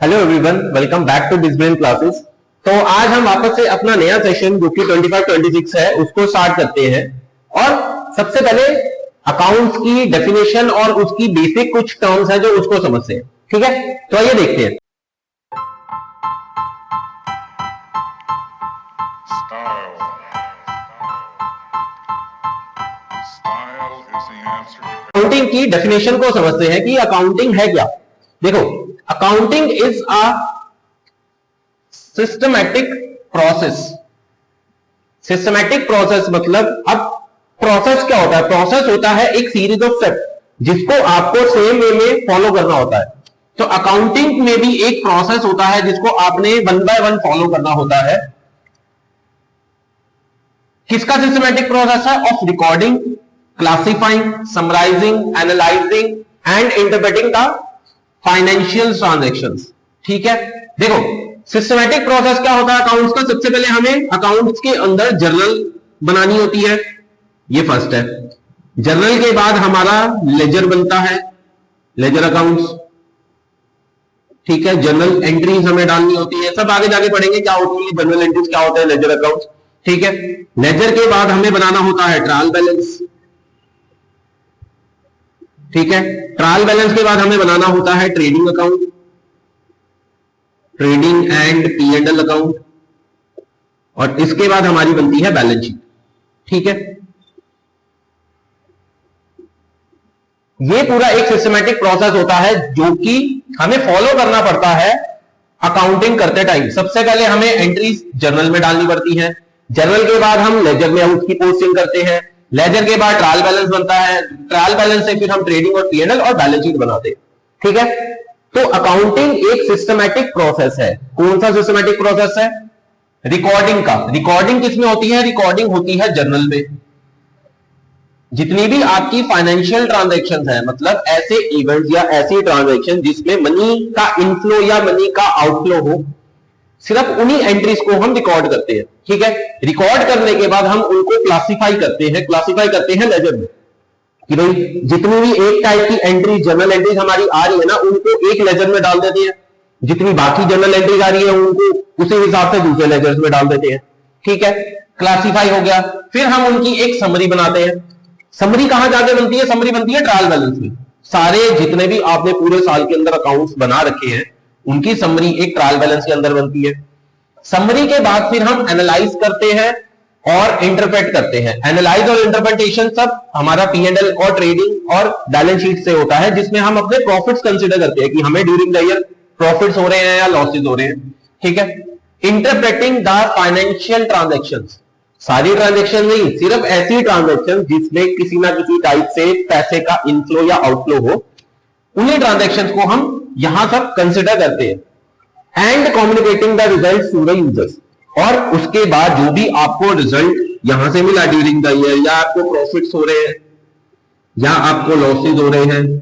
Hello everyone, welcome back to Disbrain classes. तो आज हम वापस से अपना नया सेशन जो कि 25-26 है उसको स्टार्ट करते हैं। और सबसे पहले अकाउंट्स की डेफिनेशन और उसकी बेसिक कुछ टर्म्स है जो उसको समझते हैं। ठीक है, तो आइए देखते हैं। अकाउंटिंग की डेफिनेशन को समझते हैं कि अकाउंटिंग है क्या। देखो, accounting is a systematic process. Systematic process मतलब, अब प्रोसेस क्या होता है? प्रोसेस होता है एक सीरीज ऑफ स्टेप जिसको आपको सेम वे में फॉलो करना होता है। तो अकाउंटिंग में भी एक प्रोसेस होता है जिसको आपने वन बाय वन फॉलो करना होता है। किसका सिस्टमैटिक प्रोसेस है? Of recording, classifying, summarising, analysing and interpreting the financial transactions. ठीक है, देखो सिस्टमैटिक प्रोसेस क्या होता है अकाउंट्स का? सबसे पहले हमें अकाउंट्स के अंदर जर्नल बनानी होती है, ये फर्स्ट है। जर्नल के बाद हमारा लेजर बनता है, लेजर अकाउंट्स। ठीक है, जर्नल एंट्रीज हमें डालनी होती है, सब आगे जाके पढ़ेंगे क्या होती है जर्नल एंट्रीज, क्या होता है लेजर अकाउंट्स। ठीक है, लेजर के बाद हमें बनाना होता है ट्रायल बैलेंस। ठीक है, ट्रायल बैलेंस के बाद हमें बनाना होता है trading account, trading and P&L account, और इसके बाद हमारी बनती है बैलेंस शीट। ठीक है, ये पूरा एक सिस्टमैटिक प्रोसेस होता है जो कि हमें फॉलो करना पड़ता है अकाउंटिंग करते टाइम। सबसे पहले हमें एंट्रीज जर्नल में डालनी पड़ती है, जर्नल के बाद हम लेजर में उसकी पोस्टिंग करते हैं, लेजर के बाद ट्रायल बैलेंस बनता है, ट्रायल बैलेंस से फिर हम ट्रेडिंग और P&L और बैलेंस शीट बनाते हैं। ठीक है, तो अकाउंटिंग एक सिस्टमैटिक प्रोसेस है। कौन सा सिस्टमैटिक प्रोसेस है? रिकॉर्डिंग का। रिकॉर्डिंग किसमें होती है? रिकॉर्डिंग होती है जर्नल में। जितनी भी आपकी फाइनेंशियल ट्रांजैक्शंस है, मतलब ऐसे इवेंट्स या ऐसी ट्रांजैक्शन जिसमें मनी का इनफ्लो या मनी का आउटफ्लो हो, सिर्फ उन्हीं एंट्रीज को हम रिकॉर्ड करते हैं। ठीक है, रिकॉर्ड करने के बाद हम उनको क्लासिफाई करते हैं लेजर में, कि भाई जितनी भी एक टाइप की एंट्री जर्नल एंट्रीज हमारी आ रही है ना, उनको एक लेजर में डाल देते हैं। जितनी बाकी जर्नल एंट्रीज आ रही है उनको उसी हिसाब से दूसरे लेजर्स में डाल देते हैं। ठीक है, क्लासिफाई हो गया। फिर हम उनकी एक समरी बनाते हैं। समरी कहां जाके बनती है? समरी बनती है ट्रायल बैलेंस में। सारे जितने भी आपने पूरे साल के अंदर अकाउंट्स बना रखे हैं उनकी समरी एक ट्रायल बैलेंस के अंदर बनती है। समरी के बाद फिर हम एनालाइज करते हैं और इंटरप्रेट करते हैं। एनालाइज और इंटरप्रिटेशन सब हमारा P&L और ट्रेडिंग और बैलेंस शीट से होता है, जिसमें हम अपने प्रॉफिट्स कंसीडर करते हैं कि हमें ड्यूरिंग द ईयर प्रॉफिट्स हो रहे हैं या लॉसेस हो रहे हैं। ठीक है, इंटरप्रेटिंग द फाइनेंशियल ट्रांजैक्शंस, सारी ट्रांजैक्शन नहीं, सिर्फ ऐसी ट्रांजैक्शन जिसमें किसी ना किसी टाइप से पैसे का इनफ्लो या आउटफ्लो हो, उन्हीं ट्रांजैक्शंस को हम यहां सब कंसीडर करते हैं। And communicating the result to the users, और उसके बाद जो भी आपको रिजल्ट यहां से मिला ड्यूरिंग द ईयर, या आपको प्रॉफिट्स हो रहे हैं या आपको लॉसेज हो रहे हैं,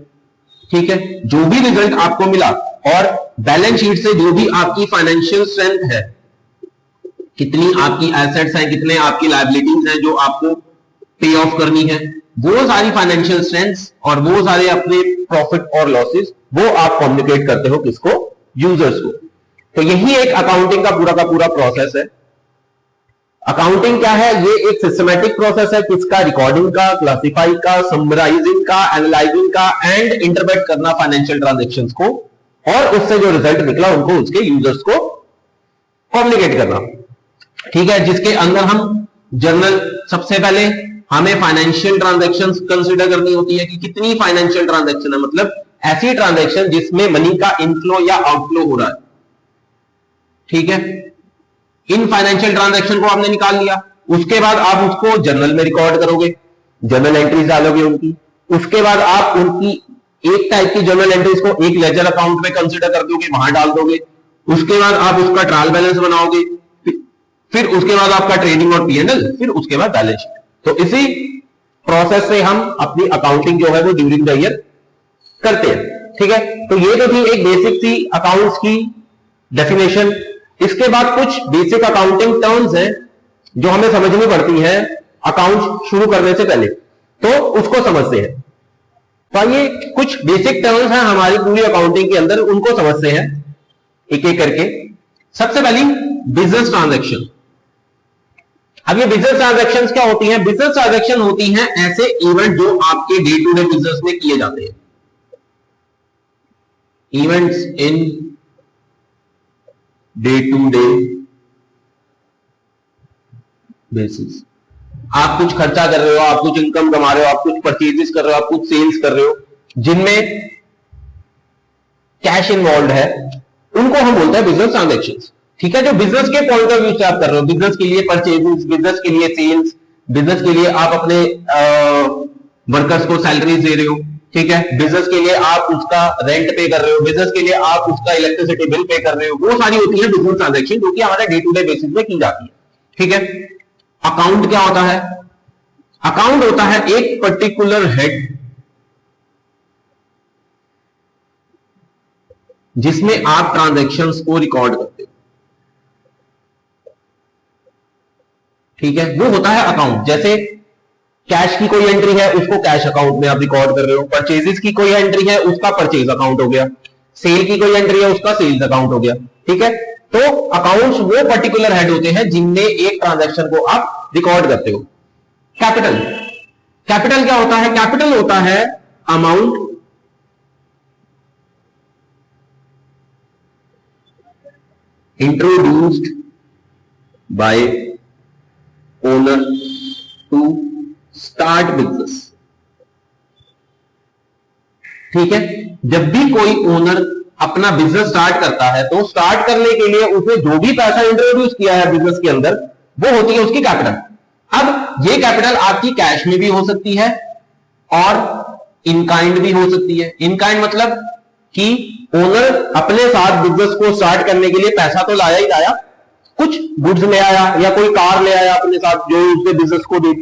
ठीक है, जो भी रिजल्ट आपको मिला, और बैलेंस शीट से जो भी आपकी फाइनेंशियल स्ट्रेंथ है, कितनी आपकी एसेट्स हैं, कितने आपकी लायबिलिटीज हैं जो आपको पे ऑफ करनी है, वो सारी फाइनेंशियल स्ट्रेंथ्स और वो सारे अपने प्रॉफिट और लॉसेज वो आप कम्युनिकेट करते हो किसको? यूजर्स को। तो यही एक अकाउंटिंग का पूरा प्रोसेस है। अकाउंटिंग क्या है? ये एक सिस्टमैटिक प्रोसेस है किसका? रिकॉर्डिंग का, क्लासिफाई का, समराइजिंग का, एनालाइजिंग का एंड इंटरप्रेट करना फाइनेंशियल ट्रांजैक्शंस को, और उससे जो रिजल्ट निकला उनको उसके यूजर्स को कम्युनिकेट करना। ठीक है, जिसके अंदर हम जर्नल, सबसे पहले हमें फाइनेंशियल ट्रांजैक्शंस कंसीडर करनी होती है कि कितनी फाइनेंशियल ट्रांजैक्शन है, मतलब ऐसी ट्रांजैक्शन जिसमें मनी का इनफ्लो या आउटफ्लो हो रहा है। ठीक है, इन फाइनेंशियल ट्रांजैक्शन को आपने निकाल लिया, उसके बाद आप उसको जर्नल में रिकॉर्ड करोगे, जर्नल एंट्रीज डालोगे उनकी। उसके बाद आप उनकी एक टाइप की जर्नल एंट्रीज को एक लेजर अकाउंट में कंसीडर कर दोगे, वहां डाल दोगे। उसके बाद आप उसका ट्रायल बैलेंस बनाओगे, फिर उसके बाद आपका ट्रेडिंग और P&L, फिर उसके बाद बैलेंस शीट। तो इसी प्रोसेस से हम अपनी अकाउंटिंग जो है वो ड्यूरिंग द ईयर करते हैं। ठीक है, तो ये तो थी एक बेसिक सी अकाउंट्स की डेफिनेशन। इसके बाद कुछ बेसिक अकाउंटिंग टर्म्स हैं जो हमें समझनी पड़ती हैं अकाउंट शुरू करने से पहले, तो उसको समझते हैं। तो ये कुछ बेसिक टर्म्स हैं हमारी पूरी अकाउंटिंग के अंदर, उनको समझते हैं। एक एक करके। सबसे पहली बिजनेस ट्रांजैक्शन। अब ये बिजनेस ट्रांजैक्शंस क्या होती हैं? बिजनेस ट्रांजैक्शन होती हैं ऐसे इवेंट जो आपके डे टू डे बिजनेस में किए जाते हैं। Events in day to day basis. आप कुछ खर्चा कर रहे हो, आप कुछ इनकम कमा रहे हो, आप कुछ परचेजेस कर रहे हो, आप कुछ सेल्स कर रहे हो, जिनमें कैश इन्वॉल्व है, उनको हम बोलते हैं बिजनेस ट्रांजैक्शंस। ठीक है, जो बिजनेस के पॉइंट ऑफ व्यू से आप कर रहे हो, बिजनेस के लिए परचेजेस, बिजनेस के लिए सेल्स, बिजनेस के लिए आप अपने वर्कर्स को सैलरीज दे रहे हो, ठीक है, बिजनेस के लिए आप उसका रेंट पे कर रहे हो, बिजनेस के लिए आप उसका इलेक्ट्रिसिटी बिल पे कर रहे हो, वो सारी होती है बिजनेस ट्रांजैक्शन जो कि हमारे डे टू डे बेसिस में की जाती है। ठीक है, अकाउंट क्या होता है? अकाउंट होता है एक पर्टिकुलर हेड जिसमें आप ट्रांजैक्शंस को रिकॉर्ड करते हो। ठीक है, वो होता है अकाउंट। जैसे कैश की कोई एंट्री है, उसको कैश अकाउंट में आप रिकॉर्ड कर रहे हो। परचेजेस की कोई एंट्री है, उसका परचेज अकाउंट हो गया। सेल की कोई एंट्री है, उसका सेल्स अकाउंट हो गया। ठीक है, तो अकाउंट्स वो पर्टिकुलर हेड होते हैं जिनमें एक ट्रांजैक्शन को आप रिकॉर्ड करते हो। कैपिटल। कैपिटल क्या होता है? कैपिटल होता है amount introduced by owner to start business. ठीक है, जब भी कोई ओनर अपना बिजनेस स्टार्ट करता है तो स्टार्ट करने के लिए उसने जो भी पैसा इंट्रोड्यूस किया है बिजनेस के अंदर, वो होती है उसकी कैपिटल। अब ये कैपिटल आपकी कैश में भी हो सकती है और इन काइंड भी हो सकती है। इन काइंड मतलब कि ओनर अपने साथ बिजनेस को स्टार्ट करने के लिए पैसा तो लाया ही लाया, कुछ गुड्स ले आया या कोई कार ले आया अपने साथ जो उसने बिजनेस को दी,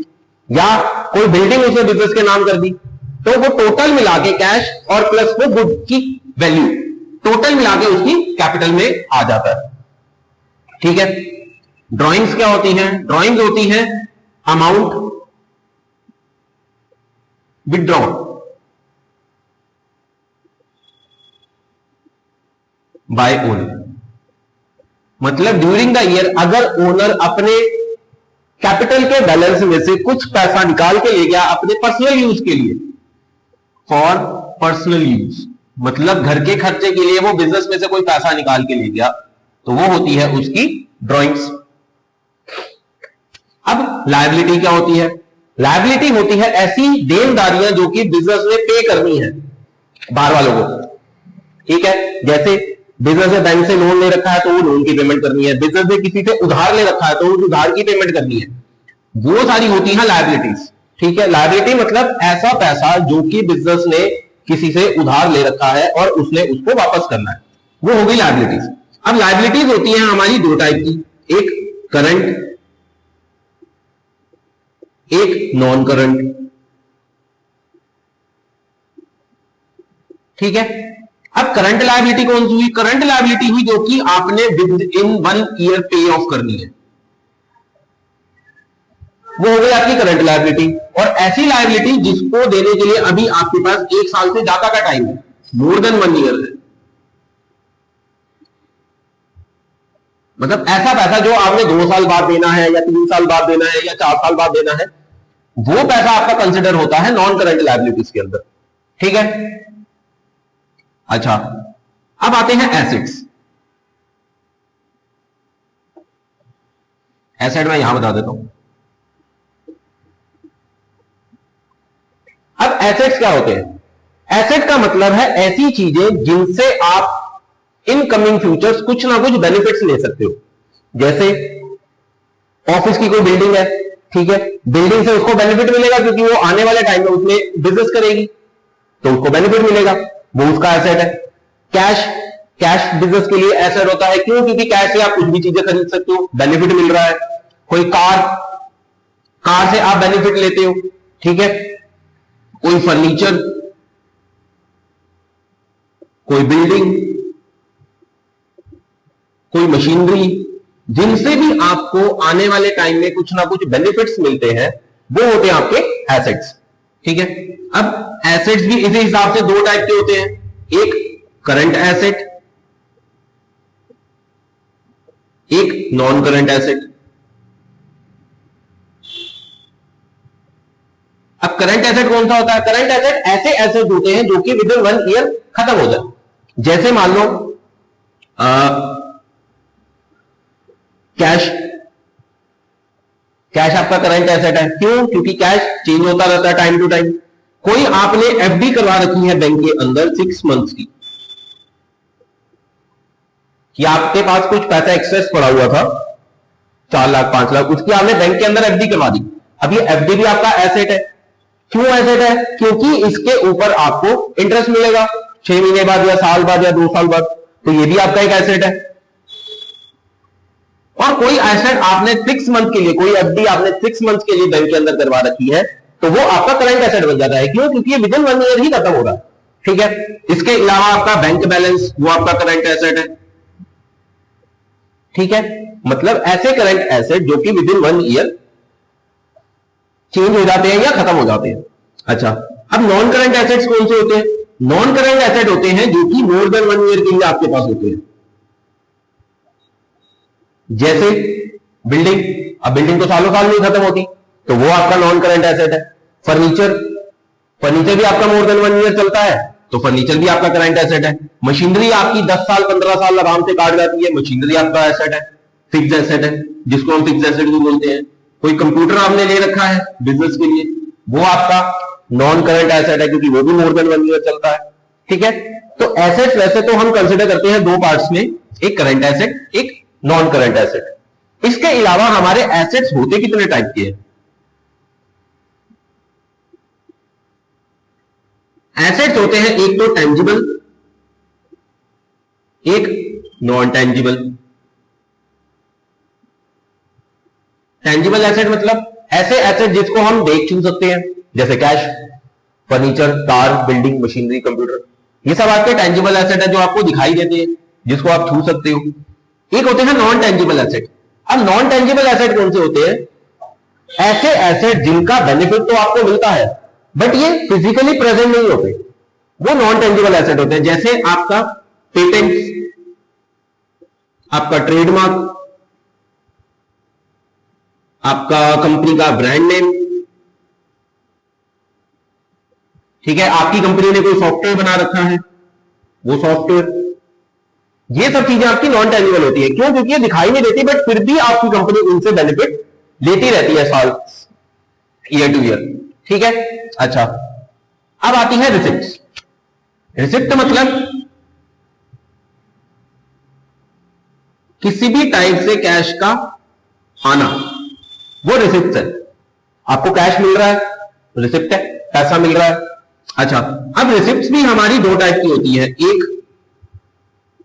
या कोई बिल्डिंग उसने बिजनेस के नाम कर दी, तो वो टोटल मिला के कैश और प्लस वो गुड की वैल्यू टोटल मिला के उसकी कैपिटल में आ जाता है। ठीक है, ड्राइंग्स क्या होती हैं? ड्राइंग्स होती हैं अमाउंट विथड्रॉन बाय ओनर। मतलब ड्यूरिंग द ईयर अगर ओनर अपने कैपिटल के बैलेंस में से कुछ पैसा निकाल के ले गया अपने पर्सनल यूज के लिए, फॉर पर्सनल यूज मतलब घर के खर्चे के लिए वो बिजनेस में से कोई पैसा निकाल के ले गया, तो वो होती है उसकी ड्राइंग्स। अब लायबिलिटी क्या होती है? लायबिलिटी होती है ऐसी देनदारियां जो कि बिजनेस में पे करनी है बाहर वालों को। ठीक है, जैसे बिजनेस ने बैंक से लोन ले रखा है तो वो लोन की पेमेंट करनी है, बिजनेस ने किसी से उधार ले रखा है तो उस उधार की पेमेंट करनी है, वो सारी होती हैं लायबिलिटीज। ठीक है, लायबिलिटी मतलब ऐसा पैसा जो कि बिजनेस ने किसी से उधार ले रखा है और उसने उसको वापस करना है, वो हो गई लायबिलिटीज। अब लायबिलिटीज होती हैं हमारी दो टाइप की, एक करंट, एक नॉन करंट। ठीक है, अब करंट लायबिलिटी कौन सी हुई? करंट लायबिलिटी हुई जो कि आपने विद इन 1 ईयर पे ऑफ करनी है, वो हो गई आपकी करंट लायबिलिटी। और ऐसी लायबिलिटी जिसको देने के लिए अभी आपके पास 1 साल से ज्यादा का टाइम है, मोर देन 1 ईयर है, मतलब ऐसा पैसा जो आपने 2 साल बाद देना है या 3 साल बाद देना है या 4 साल बाद देना है, वो पैसा आपका कंसिडर होता है नॉन करंट लायबिलिटीज के अंदर। ठीक है, अच्छा अब आते हैं एसेट्स। एसेट मैं यहां बता देता हूं। अब एसेट्स क्या होते हैं? एसेट का मतलब है ऐसी चीजें जिनसे आप इनकमिंग फ्यूचर्स कुछ ना कुछ बेनिफिट्स ले सकते हो। जैसे ऑफिस की कोई बिल्डिंग है, ठीक है, बिल्डिंग से उसको बेनिफिट मिलेगा क्योंकि वो आने वाले टाइम में उसमें बिजनेस करेगी तो उसको बेनिफिट मिलेगा, वो उसका एसेट है। कैश बिजनेस के लिए एसेट होता है, क्यों? क्योंकि कैश से आप कुछ भी चीजें खरीद सकते हो, बेनिफिट मिल रहा है। कोई कार से आप बेनिफिट लेते हो, ठीक है, कोई फर्नीचर, कोई बिल्डिंग, कोई मशीनरी, जिनसे भी आपको आने वाले टाइम में कुछ ना कुछ बेनिफिट्स मिलते हैं, वो होते हैं आपके एसेट्स। ठीक है, अब एसेट्स भी इसी हिसाब से 2 टाइप के होते हैं, एक करंट एसेट एक नॉन करंट एसेट। अब करंट एसेट कौन सा होता है? करंट एसेट ऐसे एसेट होते हैं जो कि विद इन 1 ईयर खत्म हो जाए। जैसे मान लो कैश, कैश आपका करंट एसेट है। क्यों? क्योंकि कैश चेंज होता रहता है टाइम टू टाइम। कोई आपने एफडी करवा रखी है बैंक के अंदर 6 मंथ्स की, कि आपके पास कुछ पैसा एक्सेस पड़ा हुआ था 4 लाख 5 लाख, उसकी आपने बैंक के अंदर एफडी करवा दी। अब ये एफडी भी आपका एसेट है। क्यों एसेट है? क्योंकि इसके ऊपर आपको इंटरेस्ट मिलेगा 6 महीने बाद या साल बाद या 2 साल बाद, तो ये भी आपका एक एसेट है। और कोई एसेट आपने 6 मंथ के लिए, कोई एफडी आपने 6 मंथ के लिए बैंक के अंदर करवा रखी है, तो वो आपका करंट एसेट बन जाता है। क्यों? क्योंकि ये विद इन 1 ईयर ही खत्म हो रहा है। ठीक है। इसके अलावा आपका बैंक बैलेंस, वो आपका करंट एसेट है। ठीक है। मतलब ऐसे करंट एसेट जो कि विद इन 1 ईयर चेंज हो जाते हैं या खत्म हो जाते हैं। अच्छा, अब नॉन करंट एसेट्स कौन से होते हैं? नॉन करंट एसेट होते हैं जो कि मोर देन 1 ईयर के लिए आपके पास होते हैं। जैसे बिल्डिंग, अब बिल्डिंग तो सालों साल नहीं खत्म होती, तो वो आपका नॉन करंट एसेट है। फर्नीचर, फर्नीचर भी आपका मोर देन 1 ईयर चलता है, तो फर्नीचर भी आपका करंट एसेट है। मशीनरी आपकी 10 साल 15 साल आराम से काट जाती है, मशीनरी आपका एसेट है, फिक्स एसेट है, जिसको हम फिक्स एसेट भी बोलते हैं। कोई कंप्यूटर आपने ले रखा है बिजनेस के लिए, वो आपका नॉन करंट एसेट है, क्योंकि वो भी मोर देन 1 ईयर चलता है। ठीक है। तो एसेट्स वैसे तो हम कंसिडर करते हैं 2 पार्ट्स में, एक करंट एसेट, एक नॉन करंट एसेट। इसके अलावा हमारे एसेट्स होते कितने टाइप के हैं? एसेट्स होते हैं एक तो टेंजिबल, एक नॉन टेंजिबल। टेंजिबल एसेट मतलब ऐसे एसेट जिसको हम देख छू सकते हैं, जैसे cash, furniture, car, building, machinery, computer, ये सब आपके टेंजिबल एसेट है जो आपको दिखाई देते हैं, जिसको आप छू सकते हो। एक होते हैं नॉन टेंजिबल एसेट। अब नॉन टेंजिबल एसेट कौन से होते हैं? ऐसे एसेट जिनका बेनिफिट तो आपको मिलता है बट ये फिजिकली प्रेजेंट नहीं होते, वो नॉन टेंजिबल एसेट होते हैं। जैसे आपका पेटेंट, आपका ट्रेडमार्क, आपका कंपनी का ब्रांड नेम। ठीक है। आपकी कंपनी ने कोई सॉफ्टवेयर बना रखा है, वो सॉफ्टवेयर, ये सब चीजें आपकी नॉन टेंजिबल होती है। क्यों? क्योंकि ये दिखाई नहीं देती बट फिर भी आपकी कंपनी उनसे बेनिफिट लेती रहती है साल, ईयर टू ईयर। ठीक है। अच्छा, अब आती है रिसिप्ट। रिसिप्ट मतलब किसी भी टाइप से कैश का आना, वो रिसिप्ट है। आपको कैश मिल रहा है, रिसिप्ट है, पैसा मिल रहा है। अच्छा, अब रिसिप्ट भी हमारी 2 टाइप की होती है, एक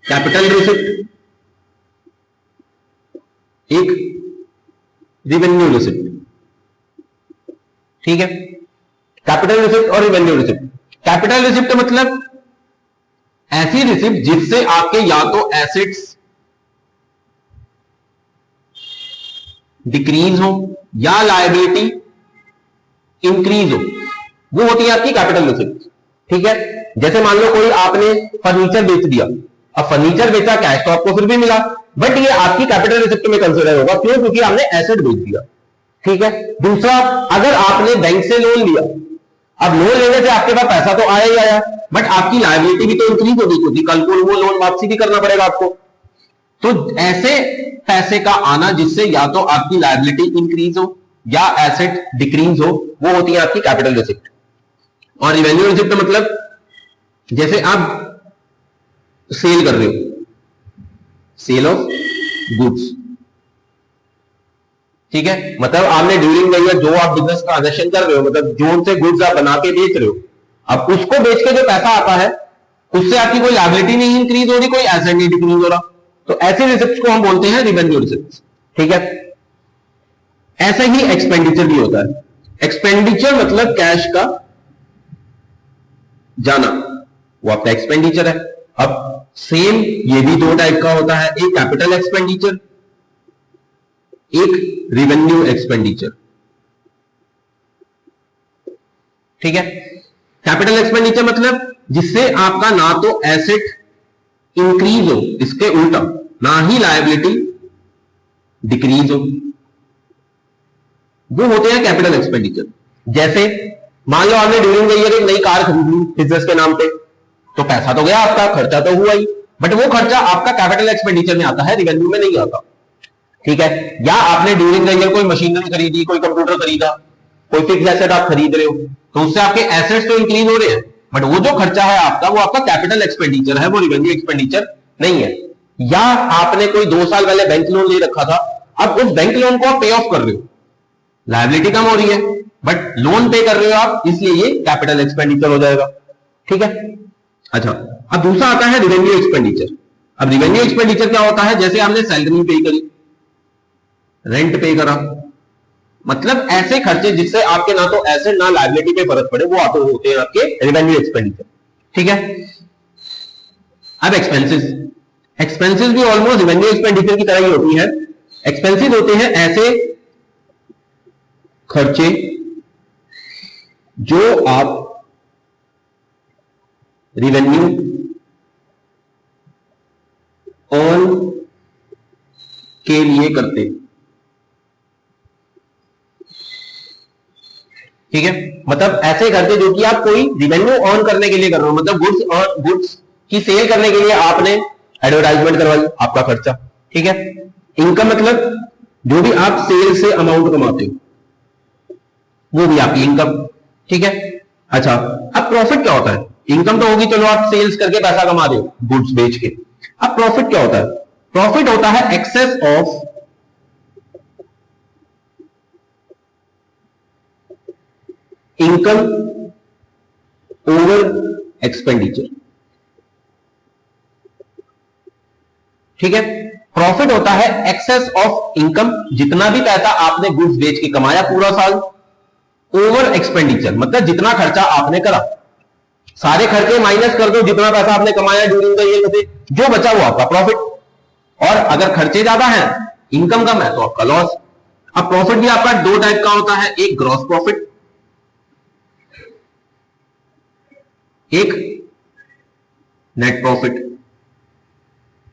कैपिटल रिसिप्ट, एक रिवेन्यू रिसिप्ट। ठीक है। कैपिटल रिसिप्ट और रिवेन्यू रिसिप्ट। कैपिटल रिसिप्ट मतलब ऐसी रिसिप्ट जिससे आपके या तो एसेट्स डिक्रीज हो या लायबिलिटी इंक्रीज हो, वो होती है आपकी कैपिटल रिसिप्ट। ठीक है। जैसे मान लो कोई आपने फर्नीचर बेच दिया, अब फर्नीचर बेचा, कैश तो आपको फिर भी मिला, बट ये आपकी कैपिटल रिसिप्ट में कंसिडर होगा। क्यों? क्योंकि आपने एसेट बेच दिया। ठीक है। दूसरा, अगर आपने बैंक से लोन लिया, अब लोन लेने से आपके पास पैसा तो आया ही आया, बट आपकी लायबिलिटी भी तो इंक्रीज होगी, क्योंकि कल को वो लोन वापसी भी करना पड़ेगा आपको। तो ऐसे पैसे का आना जिससे या तो आपकी लायबिलिटी इंक्रीज हो या एसेट डिक्रीज हो, वो होती है आपकी कैपिटल रिसिप्ट। और रिवेन्यू रिसिप्ट मतलब जैसे आप सेल कर रहे हो, सेल ऑफ गुड्स। ठीक है। मतलब आपने ड्यूरिंग द ईयर जो आप बिजनेस ट्रांजेक्शन कर रहे हो, मतलब जो उनसे गुड्स आप बना के बेच रहे हो, अब उसको बेच के जो पैसा आता है उससे आपकी कोई लायबिलिटी नहीं इंक्रीज हो रही, कोई एसेट नहीं डिक्रीज हो रहा, तो ऐसे रिसिप्ट को हम बोलते हैं रिवेन्यू रिसिप्ट। ठीक है। ऐसा ही एक्सपेंडिचर भी होता है। एक्सपेंडिचर मतलब कैश का जाना, वो आपका एक्सपेंडिचर है। अब सेम ये भी 2 टाइप का होता है, एक कैपिटल एक्सपेंडिचर, एक रिवेन्यू एक्सपेंडिचर। ठीक है। कैपिटल एक्सपेंडिचर मतलब जिससे आपका ना तो एसेट इंक्रीज हो, इसके उल्टा, ना ही लायबिलिटी डिक्रीज हो, वो होते हैं कैपिटल एक्सपेंडिचर। जैसे मान लो आपने ड्यूरिंग द ईयर एक नई कार खरीद ली बिजनेस के नाम पे, तो पैसा तो गया आपका, खर्चा तो हुआ ही, बट वो खर्चा आपका कैपिटल एक्सपेंडिचर में आता है, रिवेन्यू में नहीं आता। ठीक है। या आपने ड्यूरिंग द ईयर कोई मशीनरी खरीदी, कोई कंप्यूटर खरीदा, कोई फिक्स एसेट आप खरीद रहे हो, तो उससे आपके एसेट्स तो इंक्रीज हो रहे हैं, बट वो जो खर्चा है आपका, वो आपका कैपिटल एक्सपेंडिचर है, वो रिवेन्यू एक्सपेंडिचर नहीं है। या आपने कोई 2 साल पहले बैंक लोन ले रखा था, अब उस बैंक लोन को आप पे ऑफ कर रहे हो, लायबिलिटी कम हो रही है, बट लोन पे कर रहे हो आप, इसलिए ये कैपिटल एक्सपेंडिचर हो जाएगा। ठीक है। अच्छा, अब दूसरा आता है रिवेन्यू एक्सपेंडिचर। अब रिवेन्यू एक्सपेंडिचर क्या होता है? जैसे आपने सैलरी पे करी, रेंट पे करा, मतलब ऐसे खर्चे जिससे आपके ना तो एसेट ना लायबिलिटी पे फर्क पड़े, वो आते होते हैं आपके रिवेन्यू एक्सपेंडिचर। ठीक है। अब एक्सपेंसेस, एक्सपेंसेस भी ऑलमोस्ट रिवेन्यू एक्सपेंडिचर की तरह ही होती है। एक्सपेंसेस होते हैं ऐसे खर्चे जो आप रिवेन्यू अर्न के लिए करते। ठीक है। मतलब ऐसे खर्चे जो कि आप कोई रिवेन्यू अर्न करने के लिए कर रहे हो, मतलब गुड्स की सेल करने के लिए आपने एडवर्टाइजमेंट करवाई, आपका खर्चा। ठीक है। इनकम मतलब जो भी आप सेल से अमाउंट कमाते हो, वो भी आपकी इनकम। ठीक है। अच्छा, अब प्रॉफिट क्या होता है? इनकम तो होगी, चलो आप सेल्स करके पैसा कमा रहे हो गुड्स बेच के। अब प्रॉफिट क्या होता है? प्रॉफिट होता है excess of income over expenditure. ठीक है। प्रॉफिट होता है एक्सेस ऑफ इनकम, जितना भी पैसा आपने गुड्स बेच के कमाया पूरा साल, ओवर एक्सपेंडिचर मतलब जितना खर्चा आपने करा, सारे खर्चे माइनस कर दो, जितना पैसा आपने कमाया ड्यूरिंग द ईयर में से, जो बचा वो आपका प्रॉफिट। और अगर खर्चे ज्यादा हैं, इनकम कम है, तो आपका लॉस। अब प्रॉफिट भी आपका 2 टाइप का होता है, एक ग्रॉस प्रॉफिट, एक नेट प्रॉफिट।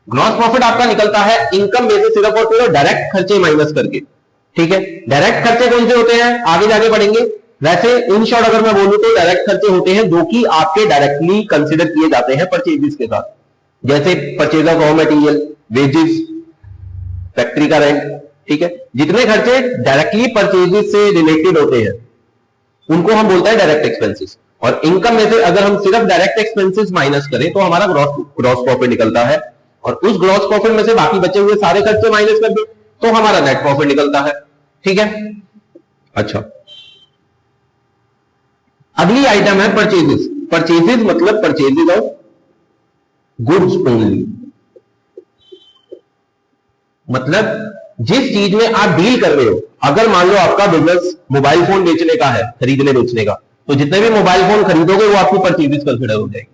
ग्रॉस प्रॉफिट आपका निकलता है इनकम में से सिर्फ और सिर्फ डायरेक्ट खर्चे माइनस करके। ठीक है। डायरेक्ट खर्चे कौन से होते हैं आगे जाके पढ़ेंगे। वैसे इन शॉर्ट अगर मैं बोलूं तो डायरेक्ट खर्चे होते हैं जो कि आपके डायरेक्टली कंसीडर किए जाते हैं परचेजेस के साथ, जैसे purchase of raw material, wages, factory का रेंट। ठीक है। जितने खर्चे डायरेक्टली परचेजेस से रिलेटेड होते हैं उनको हम बोलते हैं डायरेक्ट एक्सपेंसेस। और इनकम में से अगर हम सिर्फ डायरेक्ट एक्सपेंसेस माइनस करें तो हमारा ग्रॉस प्रॉफिट निकलता है, और उस ग्रॉस प्रॉफिट में से बाकी बचे हुए सारे खर्चे माइनस कर दो तो हमारा नेट प्रॉफिट निकलता है। ठीक है। अच्छा, अगली आइटम है परचेजेस। परचेजेस मतलब परचेजेस ऑफ गुड्स ओनली, मतलब जिस चीज में आप डील कर रहे हो। अगर मान लो आपका बिजनेस मोबाइल फोन बेचने का है, खरीदने बेचने का, तो जितने भी मोबाइल फोन खरीदोगे वो आपकी परचेजेस कंसिडर हो जाएगी।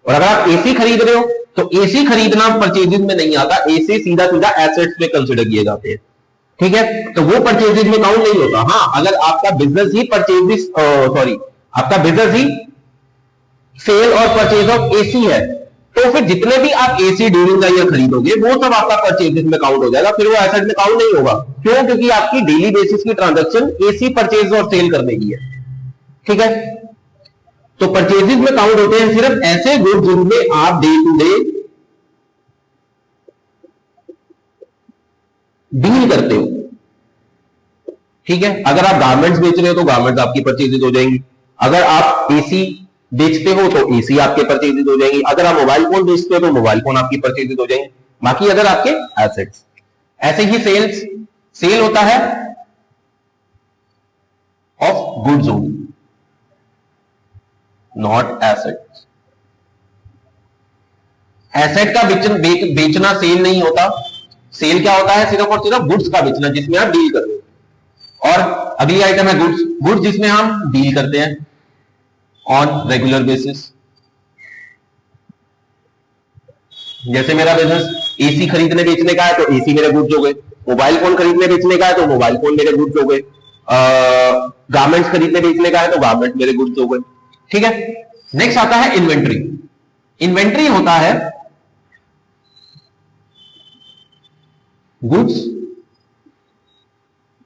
और अगर आप एसी खरीद रहे हो तो एसी खरीदना परचेजेस में नहीं आता, एसी सीधा सीधा एसेट्स में कंसिडर किए जाते हैं। ठीक है। तो वो परचेजेस में काउंट नहीं होता। हाँ, अगर आपका बिजनेस ही परचेजेस आपका बिजनेस ही सेल और परचेज ऑफ एसी है, तो फिर जितने भी आप एसी ड्यूरिंग द ईयर खरीदोगे वो सब आपका परचेजेस में काउंट हो जाएगा, फिर वो एसेट में काउंट नहीं होगा। क्यों? क्योंकि आपकी डेली बेसिस की ट्रांजैक्शन एसी परचेज और सेल करने की है। ठीक है। तो परचेजेस में काउंट होते हैं सिर्फ ऐसे गुड्स जिनमें आप डे टू डे डील करते हो। ठीक है। अगर आप गारमेंट्स बेच रहे हो तो गारमेंट्स आपकी परचेजेस हो जाएंगी, अगर आप एसी बेचते हो तो एसी आपके परचेजेस हो जाएंगी, अगर आप मोबाइल फोन बेचते हो तो मोबाइल फोन आपकी परचेजेस हो जाएंगे, बाकी अगर आपके एसेट्स। ऐसे ही सेल होता है of goods only, not assets. Asset का बेचना सेल नहीं होता। सेल क्या होता है? सिर्फ और सिर्फ गुड्स का बेचना जिसमें आप डील करते हो। और अगली आइटम है गुड्स जिसमें हम डील करते हैं ऑन रेगुलर बेसिस। जैसे मेरा बिजनेस एसी खरीदने बेचने का है तो एसी मेरे गुड्स हो गए, मोबाइल फोन खरीदने बेचने का है तो मोबाइल फोन मेरे गुड्स हो गए, गारमेंट्स खरीदने बेचने का है तो गारमेंट मेरे गुड्स हो गए। ठीक है। नेक्स्ट आता है इन्वेंट्री। इन्वेंट्री होता है गुड्स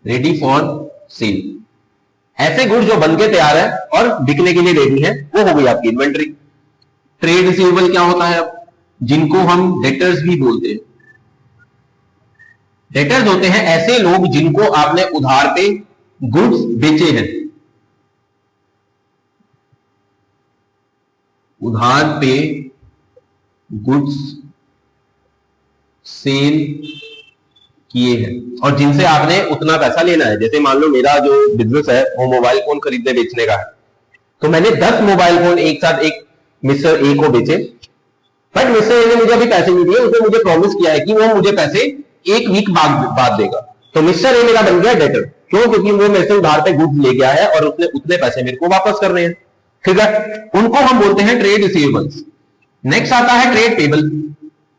रेडी फॉर सेल। ऐसे गुड्स जो बनके तैयार है और बिकने के लिए रेडी है, वो हो गई आपकी इन्वेंट्री। ट्रेड रिसीवेबल क्या होता है, अब जिनको हम डेटर्स भी बोलते हैं। डेटर्स होते हैं ऐसे लोग जिनको आपने उधार पे गुड्स बेचे हैं, उधार पे गुड्स सेल किए हैं और जिनसे आपने उतना पैसा लेना है। जैसे मान लो मेरा जो बिजनेस है वो मोबाइल फोन खरीदने बेचने का है, तो मैंने 10 मोबाइल फोन एक साथ एक मिस्टर ए को बेचे, बट मिस्टर ए ने मुझे अभी पैसे नहीं दिए, उसने मुझे प्रॉमिस किया है कि वो मुझे पैसे एक वीक बाद देगा। तो मिस्टर ए मेरा बन गया डेटर। क्यों? क्योंकि वो मेरे से उधार पे गुड्स ले गया है और उसने उतने पैसे मेरे को वापस करने हैं। ठीक है, उनको हम बोलते हैं ट्रेड रिसीवेबल्स। नेक्स्ट आता है ट्रेड पेबल।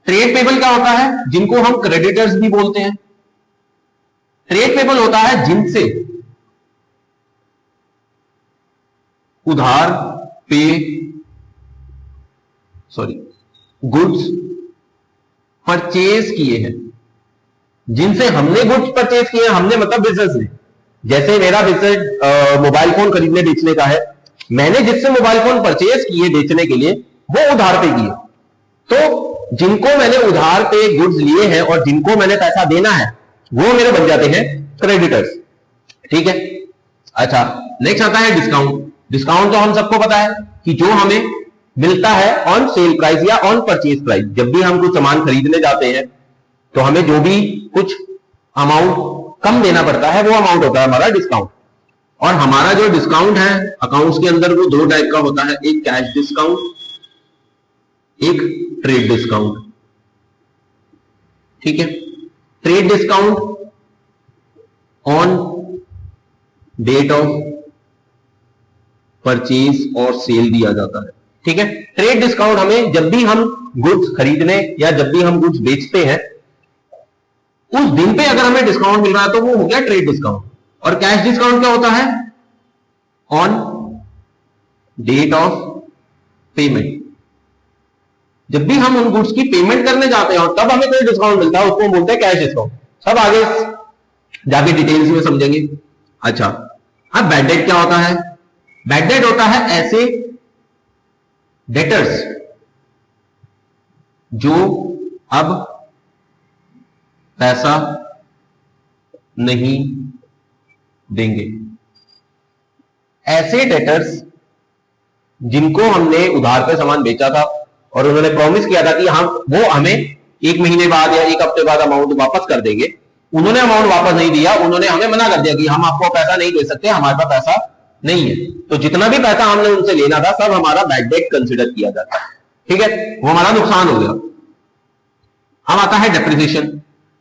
ट्रेड पेबल क्या होता है, जिनको हम क्रेडिटर्स भी बोलते हैं। ट्रेड पेबल होता है जिनसे उधार पे गुड्स परचेज किए हैं, जिनसे हमने गुड्स परचेज किए हैं। हमने मतलब बिजनेस ने, जैसे मेरा बिजनेस मोबाइल फोन खरीदने बेचने का है, मैंने जिससे मोबाइल फोन परचेज किए बेचने के लिए वो उधार पे किए। तो जिनको मैंने उधार पे गुड्स लिए हैं और जिनको मैंने पैसा देना है वो मेरे बन जाते हैं क्रेडिटर्स। ठीक है, अच्छा नेक्स्ट आता है डिस्काउंट। डिस्काउंट तो हम सबको पता है कि जो हमें मिलता है ऑन सेल प्राइस या ऑन परचेज प्राइस। जब भी हम कुछ सामान खरीदने जाते हैं तो हमें जो भी कुछ अमाउंट कम देना पड़ता है वो अमाउंट होता है हमारा डिस्काउंट। और हमारा जो डिस्काउंट है अकाउंट्स के अंदर वो दो टाइप का होता है, एक कैश डिस्काउंट, एक ट्रेड डिस्काउंट। ठीक है, trade discount on date of purchase और सेल दिया जाता है। ठीक है, ट्रेड डिस्काउंट हमें जब भी हम गुड्स खरीदने या जब भी हम गुड्स बेचते हैं उस दिन पे अगर हमें डिस्काउंट मिल रहा है तो वो हो गया ट्रेड डिस्काउंट। और कैश डिस्काउंट क्या होता है, ऑन डेट ऑफ पेमेंट। जब भी हम उन गुड्स की पेमेंट करने जाते हैं और तब हमें कोई डिस्काउंट मिलता है उसको हम बोलते हैं कैश डिस्काउंट। सब आगे जाके डिटेल्स में समझेंगे। अच्छा, अब बैड डेट क्या होता है? बैड डेट होता है ऐसे डेटर्स जो अब पैसा नहीं देंगे। ऐसे डेटर्स जिनको हमने उधार पे सामान बेचा था और उन्होंने प्रॉमिस किया था कि हम वो हमें एक महीने बाद या एक हफ्ते बाद अमाउंट वापस कर देंगे, उन्होंने अमाउंट वापस नहीं दिया, उन्होंने हमें मना कर दिया कि हम आपको पैसा नहीं दे सकते, हमारे पास पैसा नहीं है। तो जितना भी पैसा हमने उनसे लेना था सब हमारा बैड डेट कंसिडर किया जाता है। ठीक है, वो हमारा नुकसान हो गया। अब आता है डेप्रिसिएशन।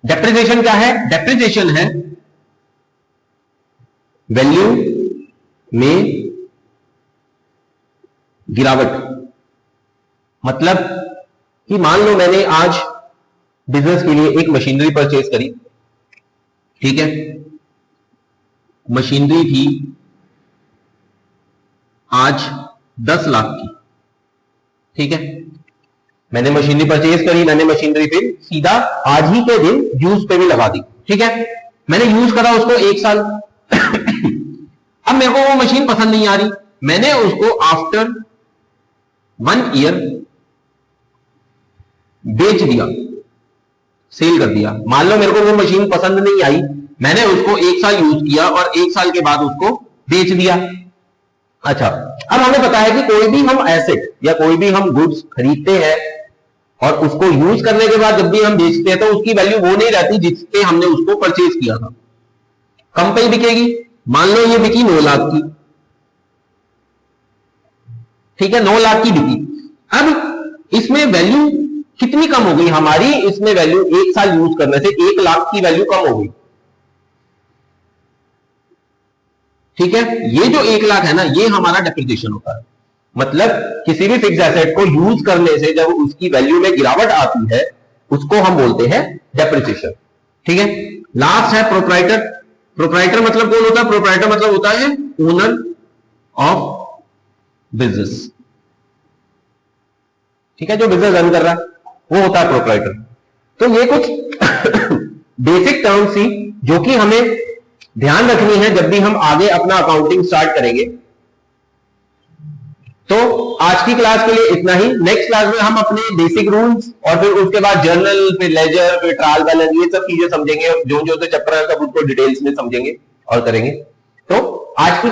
डेप्रिसिएशन क्या है? डेप्रिसिएशन है वैल्यू में गिरावट। मतलब कि मान लो मैंने आज बिजनेस के लिए एक मशीनरी परचेज करी। ठीक है, मशीनरी थी आज 10 लाख की। ठीक है, मैंने मशीनरी परचेज करी, मैंने मशीनरी फिर सीधा आज ही के दिन यूज पे भी लगा दी। ठीक है, मैंने यूज करा उसको 1 साल। अब मेरे को वो मशीन पसंद नहीं आ रही, मैंने उसको आफ्टर 1 ईयर बेच दिया, सेल कर दिया। मान लो मेरे को वो मशीन पसंद नहीं आई, मैंने उसको 1 साल यूज किया और 1 साल के बाद उसको बेच दिया। अच्छा, अब हमें पता है कि कोई भी हम एसेट या कोई भी हम गुड्स खरीदते हैं और उसको यूज करने के बाद जब भी हम बेचते हैं तो उसकी वैल्यू वो नहीं रहती जिसपे हमने उसको परचेज किया था। कम पे ही बिकेगी। मान लो ये बिकी 9 लाख की। ठीक है, 9 लाख की बिकी। अब इसमें वैल्यू कितनी कम हो गई हमारी? इसमें वैल्यू 1 साल यूज करने से 1 लाख की वैल्यू कम हो गई। ठीक है, ये जो 1 लाख है ना, ये हमारा डेप्रिसिएशन होता है। मतलब किसी भी फिक्स एसेट को यूज करने से जब उसकी वैल्यू में गिरावट आती है उसको हम बोलते हैं डेप्रिसिएशन। ठीक है, लास्ट है प्रोप्राइटर। प्रोप्राइटर मतलब कौन होता है? प्रोप्राइटर मतलब होता है ओनर ऑफ बिजनेस। ठीक है, जो बिजनेस रन कर रहा है वो होता है प्रोप्राइटर। तो ये कुछ बेसिक टर्म्स थी जो कि हमें ध्यान रखनी है जब भी हम आगे अपना अकाउंटिंग स्टार्ट करेंगे। तो आज की क्लास के लिए इतना ही। नेक्स्ट क्लास में हम अपने बेसिक रूल्स और फिर उसके बाद जर्नल, फिर लेजर, फिर ट्रायल बैलेंस, ये सब चीजें समझेंगे। जो जो चैप्टर है सब उसको डिटेल्स में समझेंगे और करेंगे। तो आज की